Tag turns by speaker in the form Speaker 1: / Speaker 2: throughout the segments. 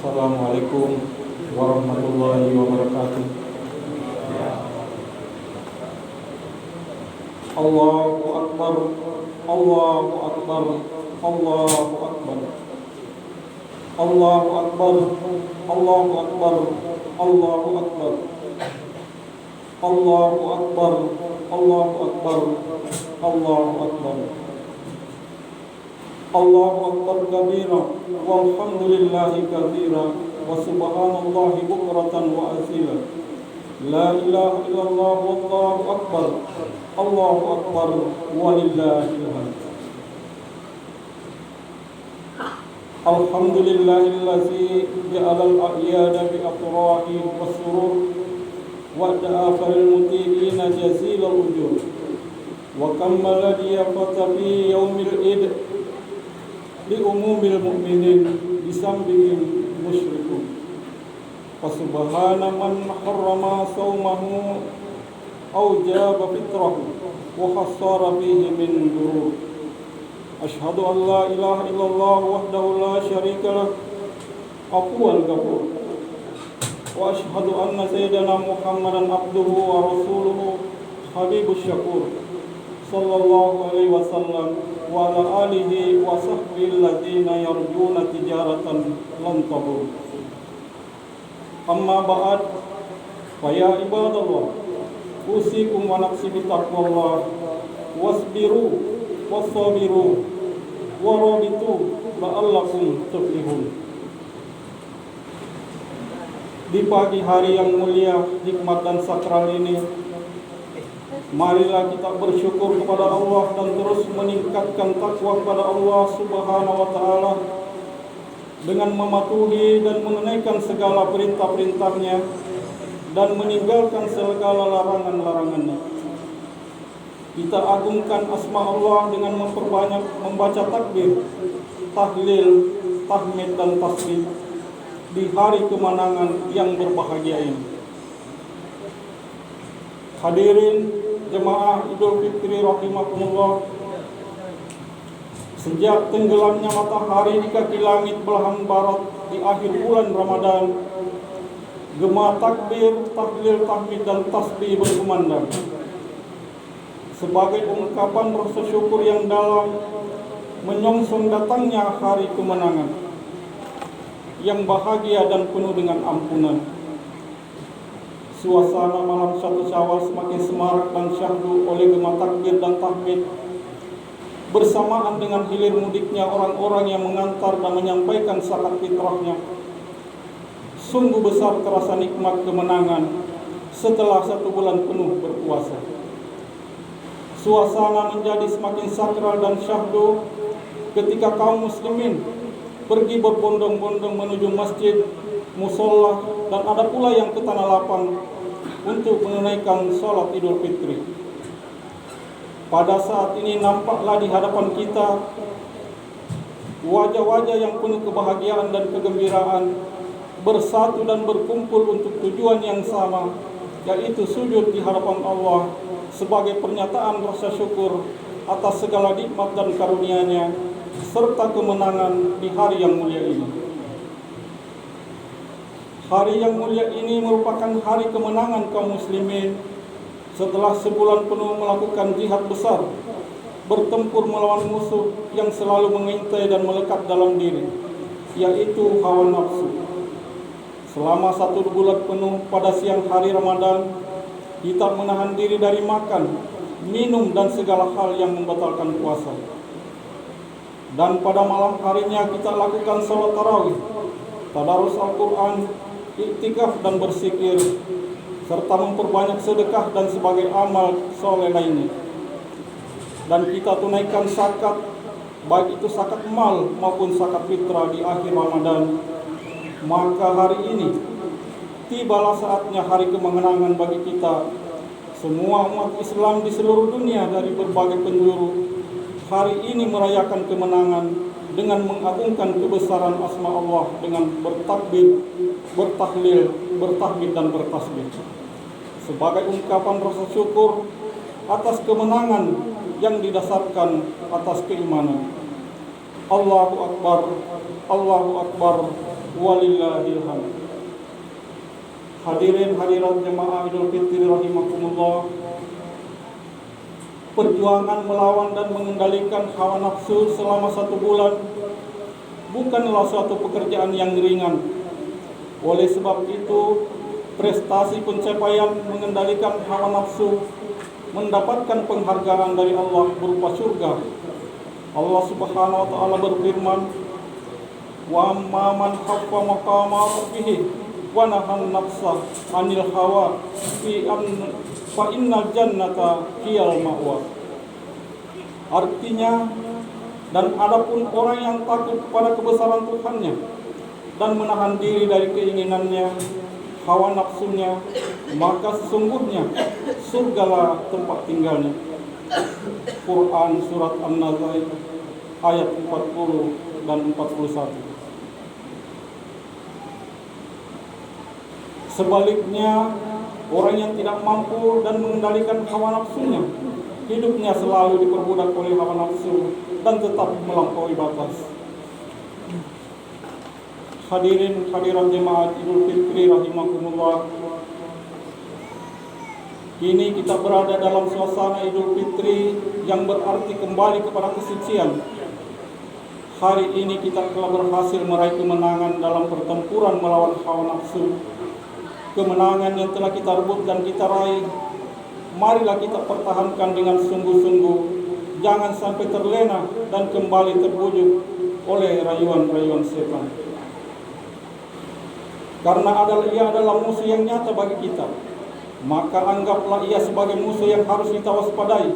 Speaker 1: Assalamualaikum warahmatullahi wabarakatuh. Allahu Akbar, Allahu Akbar, Allahu Akbar, Allahu Akbar, Allahu Akbar, Allahu Akbar, Allahu Akbar, Allahu Akbar, Allahu Akbar, Allahu Akbar kabira, walhamdulillahi katsira, wa subhanallahi bukratan wa asila. La ilaha illallah wallahu akbar, Allahu akbar, walillahil hamd. Alhamdulillahillazi ja'ala al-a'yada bi afrahi wa surur wa da'afal muti'ina jazilal ujur wa kammala diyafata fi yaumil id li umumil mu'minin bisambihim musyrikun. Fasubhana man harrama sawmahu aw jaba fitrahu wa khassara fihi min durur. Ashhadu an la ilaha illallah wahdahu la syarika lah Aqul ghafur. Wa ashhadu anna sayyidana Muhammadan abduhu wa rasuluhu habibus syakur. Sallallahu alaihi wasallam wa ala alihi wa sahbihi alladziina yarjuna tijaratan lan tabur. Amma ba'd, fa ya ibadallah, usikum wa nafsi bi taqwallah, wasbiru wasabiru warabitu la'allakum tuflihun. Di pagi hari yang mulia, hikmat dan sakral ini, marilah kita bersyukur kepada Allah dan terus meningkatkan takwa kepada Allah Subhanahu wa taala dengan mematuhi dan menunaikan segala perintah-perintahnya dan meninggalkan segala larangan-larangannya. Kita agungkan asma Allah dengan memperbanyak membaca takbir, tahlil, tahmid dan tasbih di hari kemenangan yang berbahagia ini. Hadirin jemaah Idul Fitri rahimakumullah. Sejak tenggelamnya matahari di kaki langit belahan barat di akhir bulan Ramadan, gema takbir, tahlil, tahmid dan tasbih berkumandang sebagai ungkapan rasa syukur yang dalam menyongsong datangnya hari kemenangan yang bahagia dan penuh dengan ampunan. Suasana malam 1 Syawal semakin semarak dan syahdu oleh gema takbir dan tahmid bersamaan dengan hilir mudiknya orang-orang yang mengantar dan menyampaikan zakat fitrahnya. Sungguh besar terasa nikmat kemenangan setelah 1 bulan penuh berpuasa. Suasana menjadi semakin sakral dan syahdu ketika kaum muslimin pergi berbondong-bondong menuju masjid, musola, dan ada pula yang ke tanah lapang untuk menunaikan sholat Idul Fitri. Pada saat ini nampaklah di hadapan kita wajah-wajah yang penuh kebahagiaan dan kegembiraan bersatu dan berkumpul untuk tujuan yang sama, yaitu sujud di hadapan Allah sebagai pernyataan rasa syukur atas segala nikmat dan karunia-Nya serta kemenangan di hari yang mulia ini. Hari yang mulia ini merupakan hari kemenangan kaum muslimin setelah sebulan penuh melakukan jihad besar, bertempur melawan musuh yang selalu mengintai dan melekat dalam diri, yaitu hawa nafsu. Selama 1 bulan penuh pada siang hari Ramadan, kita menahan diri dari makan, minum dan segala hal yang membatalkan puasa. Dan pada malam harinya kita lakukan sholat tarawih, tadarus Al-Quran, iktikaf dan berzikir, serta memperbanyak sedekah dan sebagai amal soleh lainnya. Dan kita tunaikan zakat, baik itu zakat mal maupun zakat fitrah di akhir Ramadan. Maka hari ini tibalah saatnya hari kemenangan bagi kita semua umat Islam di seluruh dunia dari berbagai penjuru. Hari ini merayakan kemenangan dengan mengagungkan kebesaran asma Allah dengan bertakbir, bertahlil, bertahmid dan bertasbih sebagai ungkapan rasa syukur atas kemenangan yang didasarkan atas keimanan. Allahu Akbar, Allahu Akbar, walillahil hamd. Hadirin hadirat jemaah Idul Fitri rahimakumullah. Perjuangan melawan dan mengendalikan hawa nafsu selama 1 bulan bukanlah suatu pekerjaan yang ringan. Oleh sebab itu, prestasi pencapaian mengendalikan hawa nafsu mendapatkan penghargaan dari Allah berupa surga. Allah Subhanahu wa taala berfirman, "Wa amman khaffa maqama rabbih wa nahan nafsa 'anil hawa fa innal jannata hiyal ma'wa." Artinya, dan adapun orang yang takut pada kebesaran Tuhannya dan menahan diri dari keinginannya, hawa nafsunya, maka sesungguhnya surgalah tempat tinggalnya. Quran surat An-Nahl ayat 40 dan 41. Sebaliknya, orang yang tidak mampu dan mengendalikan hawa nafsunya, hidupnya selalu diperbudak oleh hawa nafsu dan tetap melampaui batas. Hadirin hadirat jemaat Idul Fitri rahimakumullah. Kini kita berada dalam suasana Idul Fitri yang berarti kembali kepada kesucian. Hari ini kita telah berhasil meraih kemenangan dalam pertempuran melawan hawa nafsu. Kemenangan yang telah kita rebut dan kita raih, marilah kita pertahankan dengan sungguh-sungguh. Jangan sampai terlena dan kembali terbujuk oleh rayuan-rayuan setan. Karena ia adalah musuh yang nyata bagi kita, maka anggaplah ia sebagai musuh yang harus kita waspadai.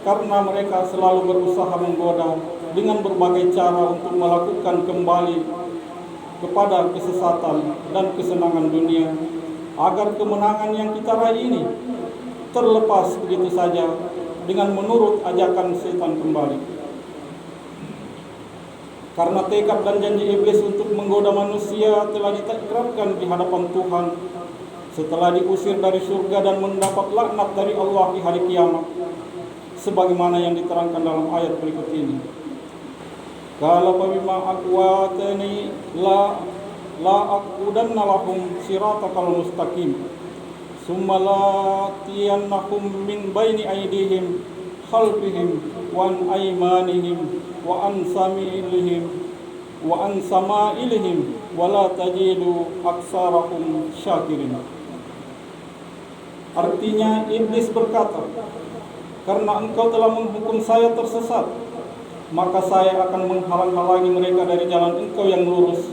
Speaker 1: Karena mereka selalu berusaha menggoda dengan berbagai cara untuk melakukan kembali kepada kesesatan dan kesenangan dunia, agar kemenangan yang kita raih ini terlepas begitu saja dengan menurut ajakan setan kembali. Karena tekad dan janji iblis untuk menggoda manusia telah diikrarkan di hadapan Tuhan setelah diusir dari surga dan mendapat laknat dari Allah di hari kiamat, sebagaimana yang diterangkan dalam ayat berikut ini. Qala fa bima aqwatani la aqudanna lahum siratal mustaqim summa latiyannahum min baini aydihim khalfihim wa an aymanihim wa an sama'ilihim wa an sama'ilihim wa la tajidu aksarahum syakirin. Artinya, iblis berkata, "Karena engkau telah menghukum saya tersesat, maka saya akan menghalang-halangi mereka dari jalan engkau yang lurus.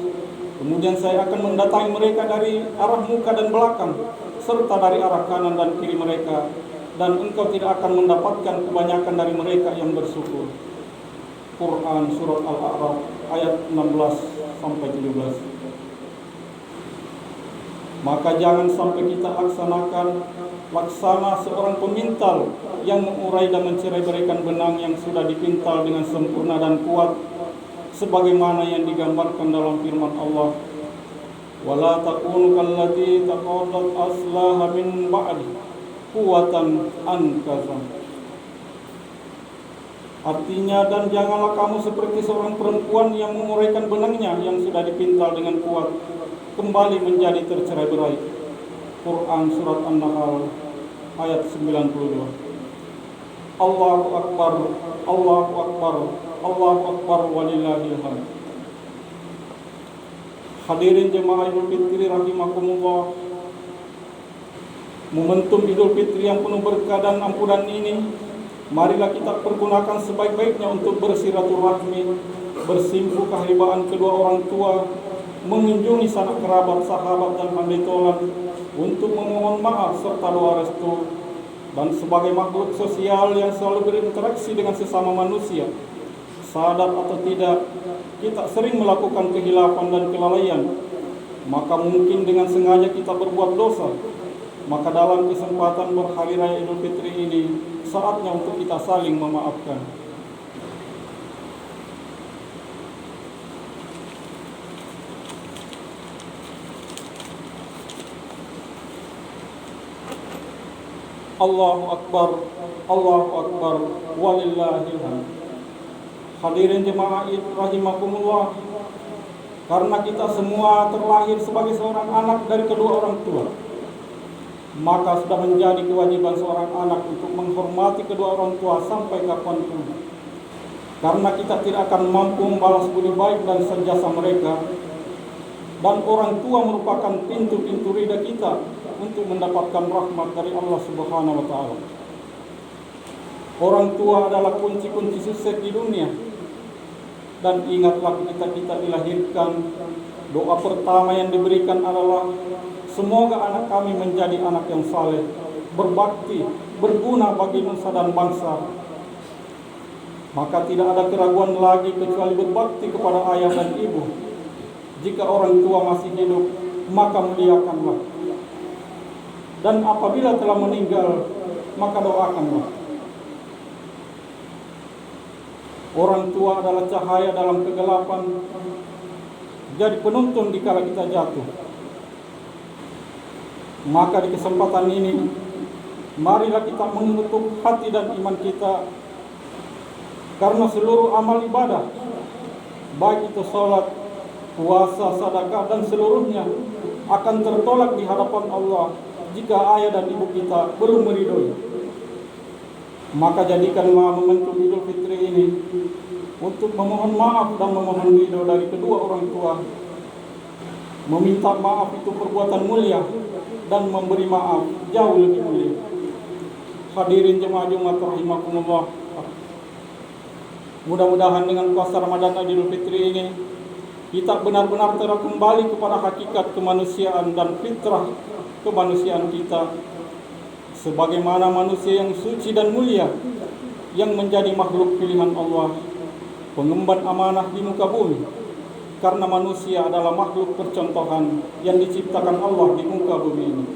Speaker 1: Kemudian saya akan mendatangi mereka dari arah muka dan belakang, serta dari arah kanan dan kiri mereka, dan engkau tidak akan mendapatkan kebanyakan dari mereka yang bersyukur." Quran surat Al-A'raf ayat 16-17. Maka jangan sampai kita laksana seorang pemintal yang mengurai dan mencerai-beraikan benang yang sudah dipintal dengan sempurna dan kuat, sebagaimana yang digambarkan dalam firman Allah, "Wala takunu kallati taqadat aslaha min ba'di quwwatan ankasa." Artinya, dan janganlah kamu seperti seorang perempuan yang menguraikan benangnya yang sudah dipintal dengan kuat, kembali menjadi tercerai-berai. Quran surat An-Nahl ayat 92. Allahu Akbar, Allahu Akbar, Allahu Akbar walillahil hamd. Hadirin jemaah Idul Fitri rahimakumullah. Momentum Idul Fitri yang penuh berkah dan ampunan ini, marilah kita pergunakan sebaik-baiknya untuk bersilaturahmi, bersimpuh keharibaan kedua orang tua, mengunjungi sanak kerabat, sahabat dan handai tolan, untuk memohon maaf serta doa restu. Dan sebagai makhluk sosial yang selalu berinteraksi dengan sesama manusia, sadar atau tidak, kita sering melakukan kehilafan dan kelalaian. Maka mungkin dengan sengaja kita berbuat dosa. Maka dalam kesempatan berhari raya Idul Fitri ini, saatnya untuk kita saling memaafkan. Allahu Akbar, Allahu Akbar, walillahil hamd. Hadirin jemaah rahimakumullah. Karena kita semua terlahir sebagai seorang anak dari kedua orang tua, maka sudah menjadi kewajiban seorang anak untuk menghormati kedua orang tua sampai kapanpun. Karena kita tidak akan mampu membalas budi baik dan jasa mereka, dan orang tua merupakan pintu-pintu ridha kita untuk mendapatkan rahmat dari Allah Subhanahu wa Ta'ala. Orang tua adalah kunci-kunci sukses di dunia. Dan ingatlah kita dilahirkan, doa pertama yang diberikan adalah semoga anak kami menjadi anak yang saleh, berbakti, berguna bagi nusa dan bangsa. Maka tidak ada keraguan lagi kecuali berbakti kepada ayah dan ibu. Jika orang tua masih hidup, maka muliakanlah. Dan apabila telah meninggal, maka doakanlah. Orang tua adalah cahaya dalam kegelapan, jadi penuntun dikala kita jatuh. Maka di kesempatan ini, marilah kita mengutuk hati dan iman kita, karena seluruh amal ibadah, baik itu salat, puasa, sedekah dan seluruhnya, akan tertolak di hadapan Allah jika ayah dan ibu kita belum meridhoi. Maka jadikanlah momentum Idul Fitri ini untuk memohon maaf dan memohon ridho dari kedua orang tua. Meminta maaf itu perbuatan mulia, dan memberi maaf jauh lebih mulia. Hadirin jemaah Jumat rahimakumullah. Mudah-mudahan dengan puasa Ramadan Idul Fitri ini, kita benar-benar telah kembali kepada hakikat kemanusiaan dan fitrah kemanusiaan kita, sebagaimana manusia yang suci dan mulia, yang menjadi makhluk pilihan Allah, pengemban amanah di muka bumi. Karena manusia adalah makhluk percontohan yang diciptakan Allah di muka bumi ini.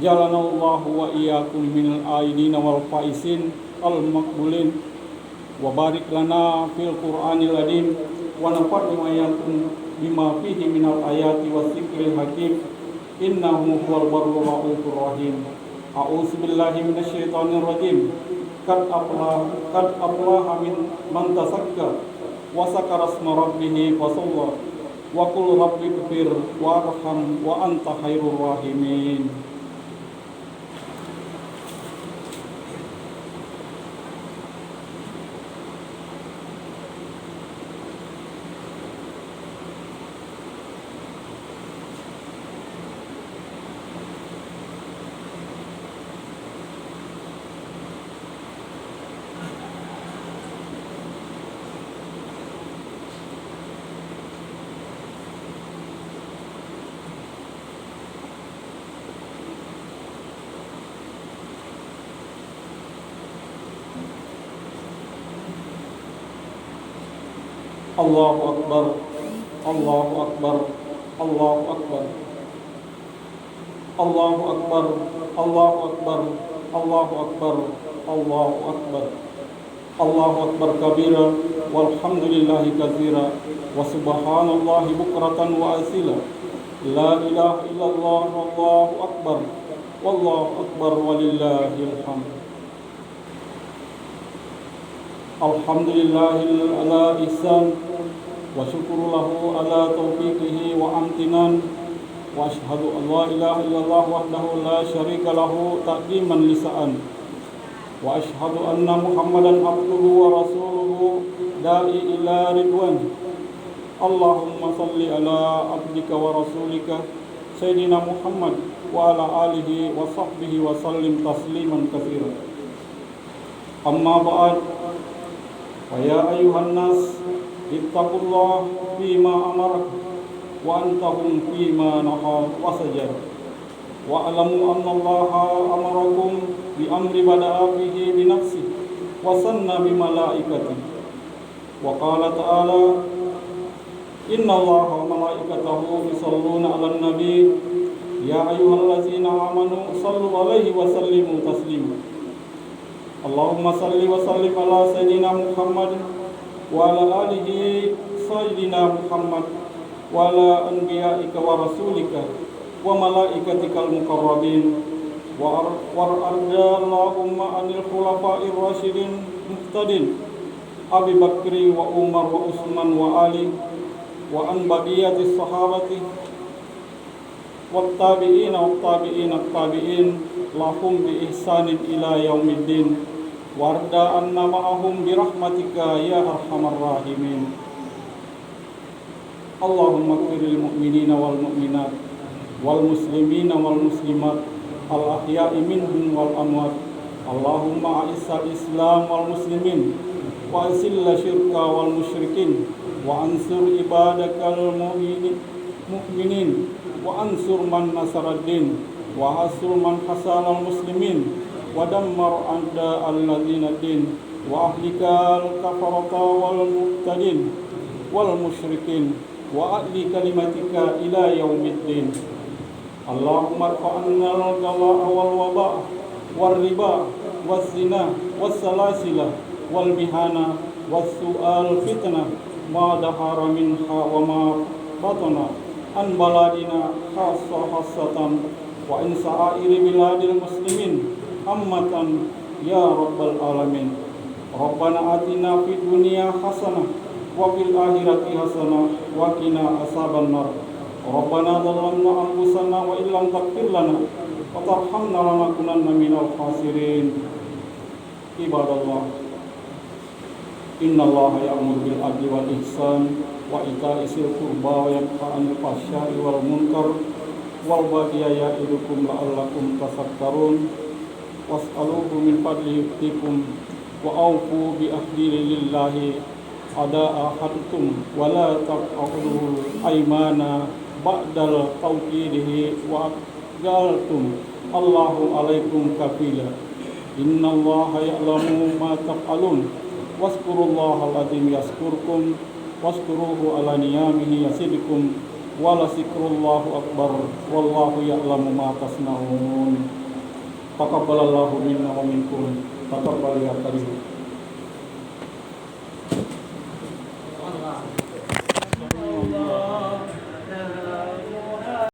Speaker 1: Jalanallahu wa iyyakum minal aidina wal faisin al maqbulin, wa barik lana fil Qur'anil azim, wa nafa'na wa iyyakum bima fihi minal ayati was dzikril hakim. Innahu huwal barrul raufur rahim. A'udzu billahi minasyaitonir rajim. Qad aflaha man tazakka wa zakara asma rabbih fa shalla wa qul rabbighfir warham wa anta khairur rahimin. Allahu Akbar, Allahu Akbar, Allahu Akbar, Allahu Akbar, Allahu Akbar, Allahu Akbar, Allahu Akbar, Allahu Akbar kabira, walhamdulillahi katsira, wa subhanallahi bukratan wa asila. La ilaha illallah, wallahu akbar, wallahu akbar, walillahil hamd. Alhamdulillahil ala ihsan, wa syukru lahu ala taufiqihi wa amtinan, wa ashhadu an la ilaha illallah wahdahu la syarika lahu ta'ziman lisa'an, wa ashhadu anna Muhammadan abduhu wa rasuluhu da'i ila ridwan. Allahumma salli ala abdika wa rasulika Sayyidina Muhammad wa ala alihi wa sahbihi wa sallim tasliman katsiran. Amma ba'd. Ya ayuhan nas, ittaqullah fima amarak wa antahum fima naha wa sajar. Wa alamu anna Allaha amarakum bi amri bada'a fihi bi nafsi wa sanna bi malaikati. Wa qala ta'ala, inna Allaha wa malaikatahu yusalluna 'alan nabi ya ayyuhallazina amanu sallu 'alaihi wa sallimu taslima. Allahumma salli wa sallim ala Sayyidina Muhammad wa ala alihi Sayyidina Muhammad wa ala anbiya'ika wa rasulika wa malaikatikal muqarrabin wa ardallahumma anil khulafa'ir rasyidin muhtadin Abi Bakri wa Umar wa Utsman wa Ali wa an baqiyati sahabati wat tabi'in lahum bi ihsanin ila yaumiddin warda anna ma'ahum bi rahmatika ya arhamar rahimin. Allahumma ighfir lil mu'minina wal mu'minat wal muslimina wal muslimat al ahya'i minhum wal amwat. Allahumma a'izzal islam wal muslimin wa azilla syirka wal musyrikin wa ansur ibadakal mu'minin wa ansur man nasaraddin wa hasur man hasanal muslimin wa dammar a'da alladhina din wa ahlikal kafarata wal mu'tadin wal musyrikin wa a'li kalimatika ila yaumiddin. Allahumma rfa'anna al-gala'a wal waba' wal riba wal zina wal salasila wal mihana wal su'al fitnah ma dahara minha wa ma batana an baladina khassatan wa in sa'iri biladil muslimin ammatan ya rabbal alamin. Rabbana atina fid dunya hasanah wa fil akhirati hasanah wa qina azaban nar. Rabbana zalamna anfusana wa illam taghfir lana wa tarhamna lanakunanna minal khasirin. Ibadallah, innallaha ya'muru bil adli wal ihsan wa ita'i dzil qurba wa yanha 'anil fahsya'i wal munkar wal baghi ya'idukum la'allakum tadhakkarun. Was'aluhu min fadlihi yu'tikum wa awfu bi ahdi lillahi ada'a hadtum wa la taq'udu aymana ba'dal tawqidihi wa aqaltum Allahu alaikum kafila. Innallaha ya'lamu ma taf'alun waskurullahal azim yaskurkum waskuruhu ala niyamihi yasidkum wa lasikrullahu akbar wallahu ya'lamu ma tasna'un. Taqabbalallahu minna wa minkum. Taqabbal ya karim.